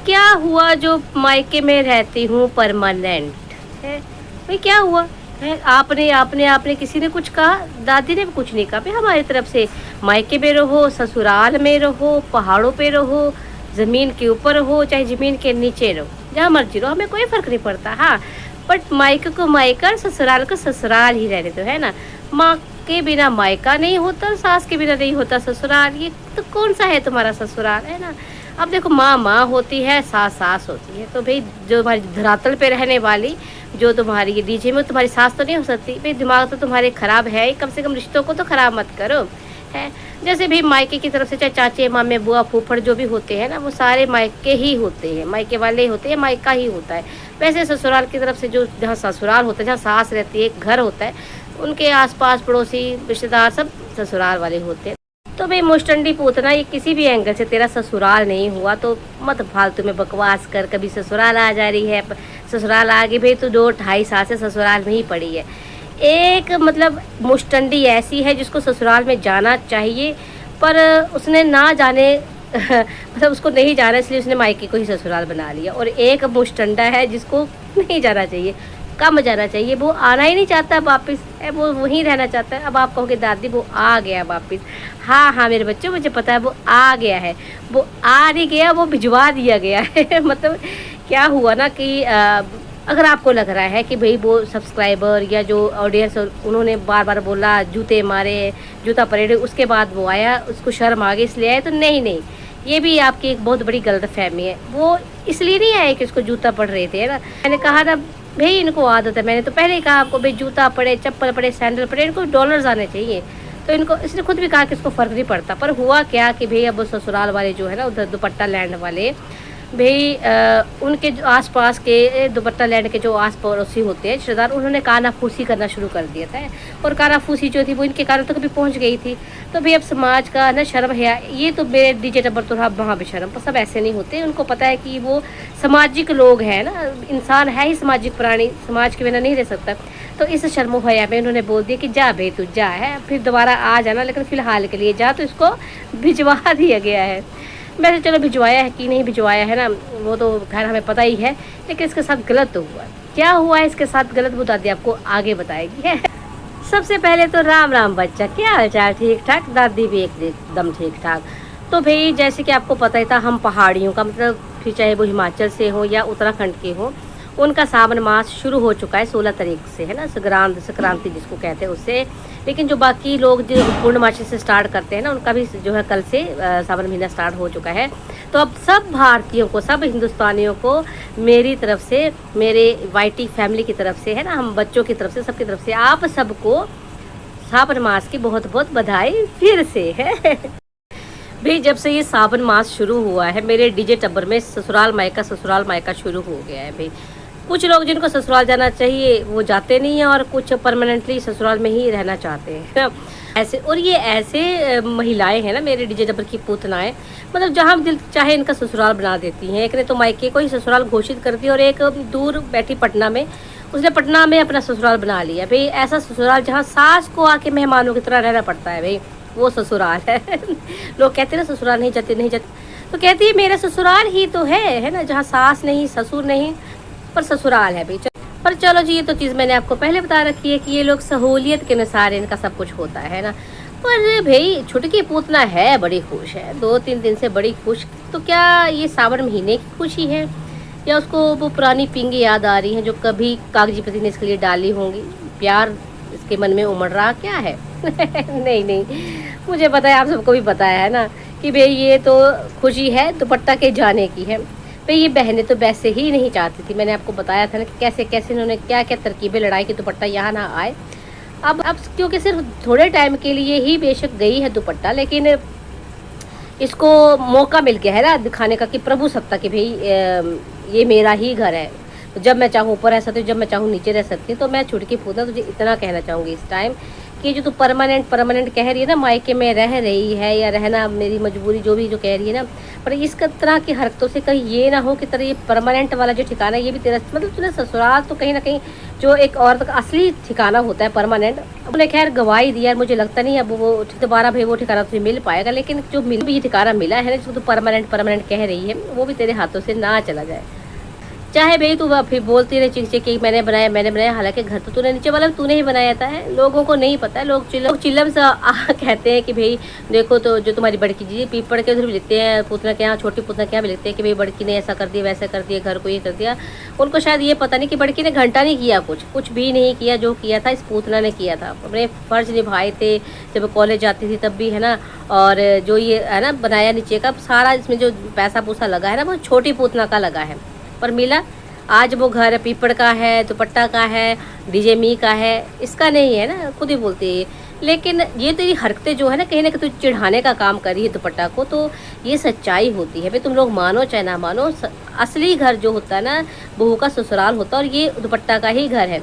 क्या हुआ जो मायके में रहती हूँ परमानेंट है? भाई क्या हुआ है? आपने आपने आपने किसी ने कुछ कहा? दादी ने भी कुछ नहीं कहा भाई। हमारी तरफ से मायके में रहो, ससुराल में रहो, पहाड़ों पे रहो, ज़मीन के ऊपर हो, चाहे ज़मीन के नीचे रहो, जहाँ मर्जी रहो, हमें कोई फ़र्क नहीं पड़ता। हाँ, बट मायके को मायका और ससुराल को ससुराल ही रहने दो, है ना? माँ के बिना मायका नहीं होता, सास के बिना नहीं होता ससुराल। ये तो कौन सा है तुम्हारा ससुराल, है ना? अब देखो, माँ माँ होती है, सास सास होती है। तो भाई जो हमारी धरातल पे रहने वाली, जो तुम्हारी ये डीजे में तुम्हारी सास तो नहीं हो सकती भाई। दिमाग तो तुम्हारे खराब है ही, कम से कम रिश्तों को तो खराब मत करो, है। जैसे भी मायके की तरफ से चाहे चाचे मामे बुआ फूफड़ जो भी होते हैं ना, वो सारे मायके ही होते हैं, मायके वाले ही होते हैं, मायका ही होता है। वैसे ससुराल की तरफ से जो जहाँ ससुराल होता है, जहाँ सास रहती है, एक घर होता है, उनके आसपास पड़ोसी रिश्तेदार सब ससुराल वाले होते हैं। तो भाई मुस्टंडी पूतना, ये किसी भी एंगल से तेरा ससुराल नहीं हुआ तो मत फालतू में बकवास कर। कभी ससुराल आ जा रही है, ससुराल आ गई भाई, तो 2-2.5 साल से ससुराल में ही पड़ी है। एक मतलब मुस्टंडी ऐसी है जिसको ससुराल में जाना चाहिए, पर उसने ना जाने मतलब उसको नहीं जाना, इसलिए उसने मायके को ही ससुराल बना लिया। और एक मुस्टंडा है जिसको नहीं जाना चाहिए, कम जाना चाहिए, वो आना ही नहीं चाहता वापस, है वो वहीं रहना चाहता है। अब आप कहोगे दादी वो आ गया वापस। हाँ हाँ मेरे बच्चों, मुझे पता है वो आ गया है, वो आ नहीं गया, वो भिजवा दिया गया है। मतलब क्या हुआ ना कि अगर आपको लग रहा है कि भाई वो सब्सक्राइबर या जो ऑडियंस उन्होंने बार बार बोला, जूते मारे, जूता परेड़े, उसके बाद वो आया, उसको शर्म आ गई इसलिए आया, तो नहीं नहीं, ये भी आपकी एक बहुत बड़ी गलतफहमी है। वो इसलिए नहीं आए कि उसको जूता पड़ रहे थे, है ना। मैंने कहा ना भाई, इनको आदत है, मैंने तो पहले ही कहा आपको भाई, जूता पड़े, चप्पल पड़े, सैंडल पड़े, इनको डॉलर्स आने चाहिए। तो इनको, इसने खुद भी कहा कि इसको फ़र्क नहीं पड़ता। पर हुआ क्या कि भाई अब ससुराल वाले जो है ना, उधर दुपट्टा लैंड वाले भाई, उनके जो आसपास के दुपट्टा लैंड के जो आस पड़ोसी होते हैं रिश्तेदार, उन्होंने कानाफूसी करना शुरू कर दिया था। और कानाफूसी जो थी वो इनके कानों तक भी पहुंच गई थी। तो भाई अब समाज का ना शर्म है, ये तो मेरे डीजे टब्बर तो रहा वहाँ भी शर्म, पर सब ऐसे नहीं होते। उनको पता है कि वो सामाजिक लोग हैं ना, इंसान है ही सामाजिक प्राणी, समाज के बिना नहीं रह सकता। तो इस शर्मो हया में उन्होंने बोल दिया कि जा भाई तू जा, है फिर दोबारा आ जाना, लेकिन फ़िलहाल के लिए जा। तो इसको भिजवा दिया गया है। वैसे चलो भिजवाया है कि नहीं भिजवाया है ना, वो तो खैर हमें पता ही है, लेकिन इसके साथ गलत तो हुआ। क्या हुआ है इसके साथ गलत, वो दादी आपको आगे बताएगी। है सबसे पहले तो राम राम बच्चा, क्या हाल चाल? ठीक ठाक? दादी भी एकदम ठीक ठाक। तो भाई जैसे कि आपको पता ही था, हम पहाड़ियों का मतलब, फिर चाहे वो हिमाचल से हो या उत्तराखंड के हो, उनका सावन मास शुरू हो चुका है 16 तारीख से, है ना, संक्रांति जिसको कहते हैं उससे। लेकिन जो बाकी लोग जो पूर्णमासी से स्टार्ट करते हैं ना, उनका भी जो है कल से सावन महीना स्टार्ट हो चुका है। तो अब सब भारतीयों को, सब हिंदुस्तानियों को मेरी तरफ से, मेरे वाईटी फैमिली की तरफ से, है ना, हम बच्चों की तरफ से, सबकी तरफ से आप सबको सावन मास की बहुत बहुत बधाई फिर से है। भाई जब से ये सावन मास शुरू हुआ है, मेरे डीजे टब्बर में ससुराल मायका शुरू हो गया है। भाई कुछ लोग जिनको ससुराल जाना चाहिए वो जाते नहीं हैं, और कुछ परमानेंटली ससुराल में ही रहना चाहते हैं ऐसे। और ये ऐसे महिलाएं हैं ना, मेरे डीजे टब्बर की पूतनाएं, मतलब जहाँ दिल चाहे इनका ससुराल बना देती हैं। एक ने तो मायके को ही ससुराल घोषित कर दिया, और एक दूर बैठी पटना में, उसने पटना में अपना ससुराल बना लिया। भाई ऐसा ससुराल जहाँ सास को आके मेहमानों की तरह रहना पड़ता है, भाई वो ससुराल है। लोग कहते हैं ना ससुराल नहीं जाते, नहीं जाते, तो कहती है मेरा ससुराल ही तो है ना, जहाँ सास नहीं, ससुर नहीं, पर ससुराल है भाई। पर चलो जी, ये तो चीज़ मैंने आपको पहले बता रखी है कि ये लोग सहूलियत के अनुसार इनका सब कुछ होता है ना। पर भाई छुटकी पूतना है बड़ी खुश है, 2-3 दिन से बड़ी खुश। तो क्या ये सावन महीने की खुशी है, या उसको वो पुरानी पिंग याद आ रही है जो कभी कागजी पति ने इसके लिए डाली होंगी? प्यार इसके मन में उमड़ रहा क्या है? नहीं नहीं, मुझे पता है, आप सबको भी पता है ना कि भाई ये तो खुशी है दुपट्टा के जाने की है। भाई ये बहनें तो वैसे ही नहीं चाहती थी, मैंने आपको बताया था ना कि कैसे कैसे इन्होंने क्या क्या तरकीबें लड़ाई कि दुपट्टा यहाँ ना आए। अब क्योंकि सिर्फ थोड़े टाइम के लिए ही बेशक गई है दुपट्टा, लेकिन इसको मौका मिल गया है ना दिखाने का कि प्रभु सत्ता की भाई ये मेरा ही घर है, तो जब मैं चाहूँ ऊपर रह सकती हूँ, जब मैं चाहूँ नीचे रह सकती हूँ। तो मैं छुटकी पूतना तुझे इतना कहना चाहूँगी इस टाइम कि जो तू परमानेंट कह रही है ना, मायके में रह रही है या रहना मेरी मजबूरी, जो भी जो कह रही है ना, पर इसका तरह की हरकतों से कहीं ये ना हो कि तेरा ये परमानेंट वाला जो ठिकाना है ये भी तेरा, मतलब तूने ससुराल तो कहीं ना कहीं जो एक औरत का असली ठिकाना होता है परमानेंट, उन्होंने खैर गवाही दी यार, मुझे लगता नहीं अब वो दोबारा भाई वो ठिकाना तुझे मिल पाएगा, लेकिन जो मिल भी ठिकाना मिला है ना, जो तू परमानेंट कह रही है, वो भी तेरे हाथों से ना चला जाए। चाहे भाई तू फिर बोलती रहे चिक कि मैंने बनाया, हालांकि घर तो तूने नीचे वाला तूने ही बनाया था है, लोगों को नहीं पता है। लोग चिल्लम सा कहते हैं कि भाई देखो तो जो तुम्हारी बड़की जी पीपड़ के उधर भी लिखते हैं, पूतना के यहाँ, छोटी पूतना के यहाँ भी लिखते हैं कि भाई बड़की ने ऐसा कर दिया वैसा कर दिया, घर को ये कर दिया। उनको शायद ये पता नहीं कि बड़की ने घंटा नहीं किया, कुछ भी नहीं किया, जो किया था इस पूतना ने किया था, अपने फ़र्ज निभाए थे। जब कॉलेज जाती थी तब भी है ना, और जो ये है ना बनाया नीचे का सारा, इसमें जो पैसा पूसा लगा है ना वो छोटी पूतना का लगा है, पर मिला आज वो घर पीपड़ का है, दुपट्टा का है, डीजे मी का है, इसका नहीं है ना, खुद ही बोलती है। लेकिन ये तेरी हरकतें जो है ना कहीं ना कहीं तू चिढ़ाने का काम कर रही है दुपट्टा को, तो ये सच्चाई होती है भाई, तुम लोग मानो चाहे ना मानो, असली घर जो होता है ना बहू का ससुराल होता है, और ये दुपट्टा का ही घर है।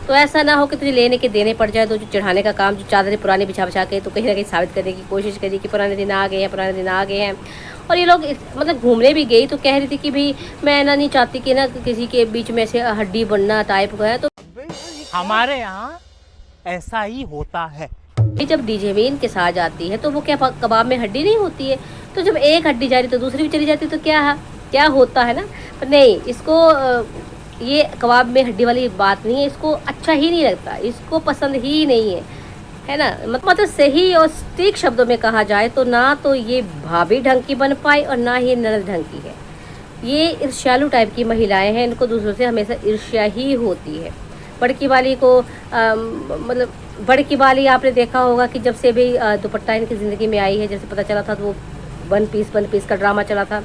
तो ऐसा ना हो कि तुझे लेने के देने पड़ जाए, तो जो चढ़ाने का काम, जो चादरें पुरानी बिछा के तो कहीं ना कहीं साबित करने की कोशिश करी कि पुराने दिन आ गए हैं, पुराने दिन आ गए हैं। और ये लोग मतलब घूमने भी गई तो कह रही थी कि भाई मैं ना नहीं चाहती कि ना किसी के बीच में से हड्डी बनना टाइप का है, तो हमारे यहाँ ऐसा ही होता है। जब डीजे मीन के साथ जाती है तो वो क्या कबाब में हड्डी नहीं होती है, तो जब एक हड्डी जा रही तो दूसरी भी चली जाती, तो क्या होता है ना। पर नहीं, इसको ये कबाब में हड्डी वाली बात नहीं है, इसको अच्छा ही नहीं लगता, इसको पसंद ही नहीं है ना। मतलब सही और सटीक शब्दों में कहा जाए तो ना तो ये भाभी ढंग की बन पाई और ना ही ननद ढंग की है। ये ईर्ष्यालु टाइप की महिलाएं हैं, इनको दूसरों से हमेशा ईर्ष्या ही होती है। बड़की वाली को मतलब बड़की वाली आपने देखा होगा कि जब से भी दुपट्टा इनकी ज़िंदगी में आई है, जैसे पता चला था तो वो वन पीस का ड्रामा चला था,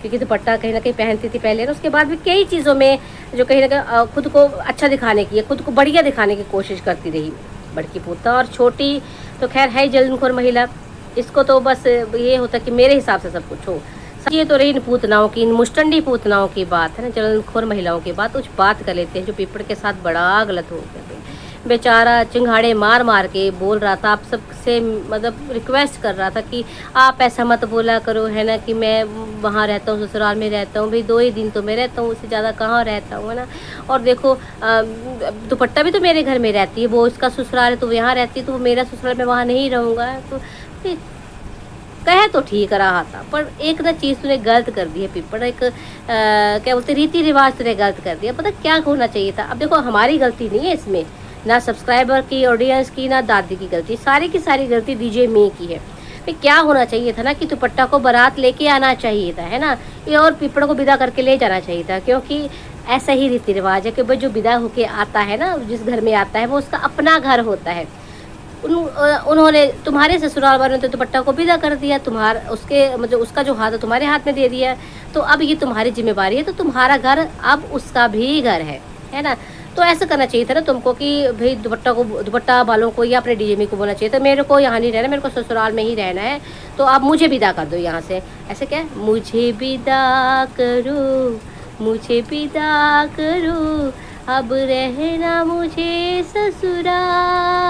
क्योंकि दुपट्टा कहीं ना कहीं पहनती थी पहले ना, उसके बाद भी कई चीज़ों में जो कहीं ना कहीं खुद को अच्छा दिखाने की, खुद को बढ़िया दिखाने की कोशिश करती रही बड़की पूतना। और छोटी तो खैर है जलनखोर महिला, इसको तो बस ये होता कि मेरे हिसाब से सब कुछ हो। ये तो रही इन पूतनाओं की, इन मुस्टंडी पूतनाओं की बात है ना, जलनखोर महिलाओं की बात। कुछ बात कर लेते हैं जो पीपड़ के साथ बड़ा गलत हो गया। बेचारा चिंगाड़े मार के बोल रहा था, आप सबसे मतलब रिक्वेस्ट कर रहा था कि आप ऐसा मत बोला करो है ना, कि मैं वहाँ रहता हूँ, ससुराल में रहता हूँ, भाई 2 ही दिन तो मैं रहता हूँ, उससे ज़्यादा कहाँ रहता हूँ है ना। और देखो दुपट्टा भी तो मेरे घर में रहती है, वो इसका ससुराल है तो यहाँ रहती है, तो मेरा ससुराल में वहाँ नहीं रहूँगा। तो कहे तो ठीक रहा था, पर एक ना चीज़ तूने गलत कर दी है पीपड़, एक क्या बोलते रीति रिवाज तूने गलत कर दिया। पता क्या होना चाहिए था। अब देखो हमारी गलती नहीं है इसमें, ना सब्सक्राइबर की, ऑडियंस की, ना दादी की गलती, सारी की सारी गलती डीजे मी की है। फिर क्या होना चाहिए था ना कि दुपट्टा को बारात लेके आना चाहिए था है ना, ये और पीपड़ को विदा करके ले जाना चाहिए था, क्योंकि ऐसा ही रीति रिवाज है कि भाई जो विदा होके आता है ना, जिस घर में आता है वो उसका अपना घर होता है। उन्होंने तुम्हारे ससुराल वालों ने तो दुपट्टा को विदा कर दिया, उसके मतलब उसका जो हाथ है तुम्हारे हाथ में दे दिया, तो अब ये तुम्हारी जिम्मेवारी है, तो तुम्हारा घर अब उसका भी घर है ना। तो ऐसा करना चाहिए था ना तुमको कि भाई दुपट्टा वालों को या अपने डीजे मी को बोलना चाहिए था मेरे को यहाँ नहीं रहना, मेरे को ससुराल में ही रहना है, तो आप मुझे विदा कर दो यहाँ से। ऐसे क्या, मुझे विदा करो, मुझे विदा करो, अब रहना मुझे ससुराल,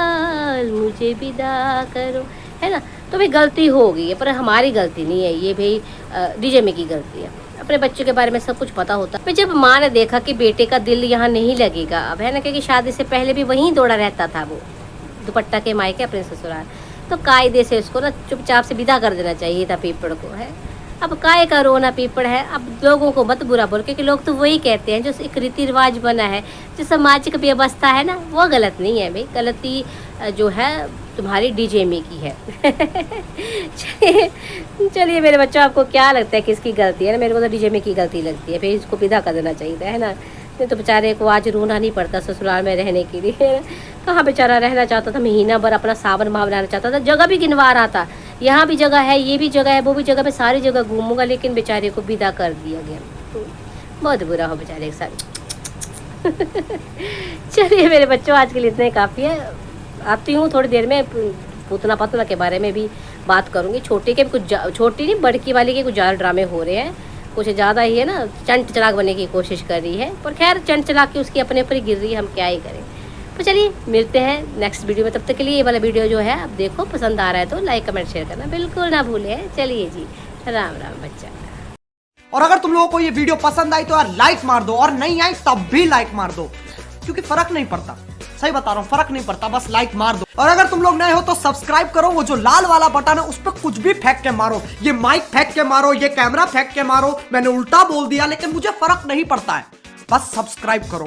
मुझे विदा करो, है ना। तो भाई गलती हो गई है, पर हमारी गलती नहीं है ये, भाई डीजे मी की गलती है। अपने बच्चे के बारे में सब कुछ पता होता है। जब माँ ने देखा कि बेटे का दिल यहाँ नहीं लगेगा अब है ना, क्योंकि शादी से पहले भी वहीं दौड़ा रहता था वो दुपट्टा के मायके अपने ससुराल, तो कायदे से उसको ना चुपचाप से विदा कर देना चाहिए था पीपड़ को है। अब काय का रोना पीपड़ है, अब लोगों को मत बुरा बोल, क्योंकि लोग तो वही कहते हैं जो एक रीति रिवाज बना है, जो सामाजिक व्यवस्था है ना, वो गलत नहीं है भाई, गलती जो है तुम्हारी डीजे मी की है। चलिए मेरे बच्चों, आपको क्या लगता है किसकी गलती है ना, मेरे को तो डीजे मी की गलती लगती है, फिर इसको विदा कर देना चाहिए है ना। नहीं तो बेचारे को आज रोना नहीं पड़ता ससुराल में रहने के लिए, कहाँ बेचारा रहना चाहता था, महीना भर अपना सावन माह बनाना चाहता था, जगह भी गिनवा रहा था, यहाँ भी जगह है, ये भी जगह है, वो भी जगह, मैं सारी जगह घूमूंगा, लेकिन बेचारे को विदा कर दिया गया, तो बहुत बुरा हो बेचारे के साथ। चलिए मेरे बच्चों, आज के लिए इतना ही काफ़ी है। आती हूँ थोड़ी देर में, पूतना पतना के बारे में भी बात करूँगी। छोटी के भी कुछ छोटी नहीं बड़की वाली के कुछ ज़्यादा ड्रामे हो रहे हैं, कुछ ज़्यादा ही है ना, चंट चलाक बनने की कोशिश कर रही है, पर खैर चंट चलाक की उसकी अपने ऊपर ही गिर रही है, हम क्या ही करें। तो चलिए मिलते हैं नेक्स्ट वीडियो में, तब तक के लिए ये वाला वीडियो जो है आप देखो, पसंद आ रहा है तो लाइक कमेंट शेयर करना बिल्कुल ना भूलें। चलिए जी, राम राम बच्चा। और अगर तुम लोगों को ये वीडियो पसंद आई तो यार लाइक मार दो, और नहीं आई तब भी लाइक मार दो। क्योंकि फर्क नहीं पड़ता, सही बता रहा हूँ, फर्क नहीं पड़ता, बस लाइक मार दो। और अगर तुम लोग नए हो तो सब्सक्राइब करो, वो जो लाल वाला बटन है उस पर कुछ भी फेंक के मारो, ये माइक फेंक के मारो, ये कैमरा फेंक के मारो, मैंने उल्टा बोल दिया लेकिन मुझे फर्क नहीं पड़ता है, बस सब्सक्राइब करो।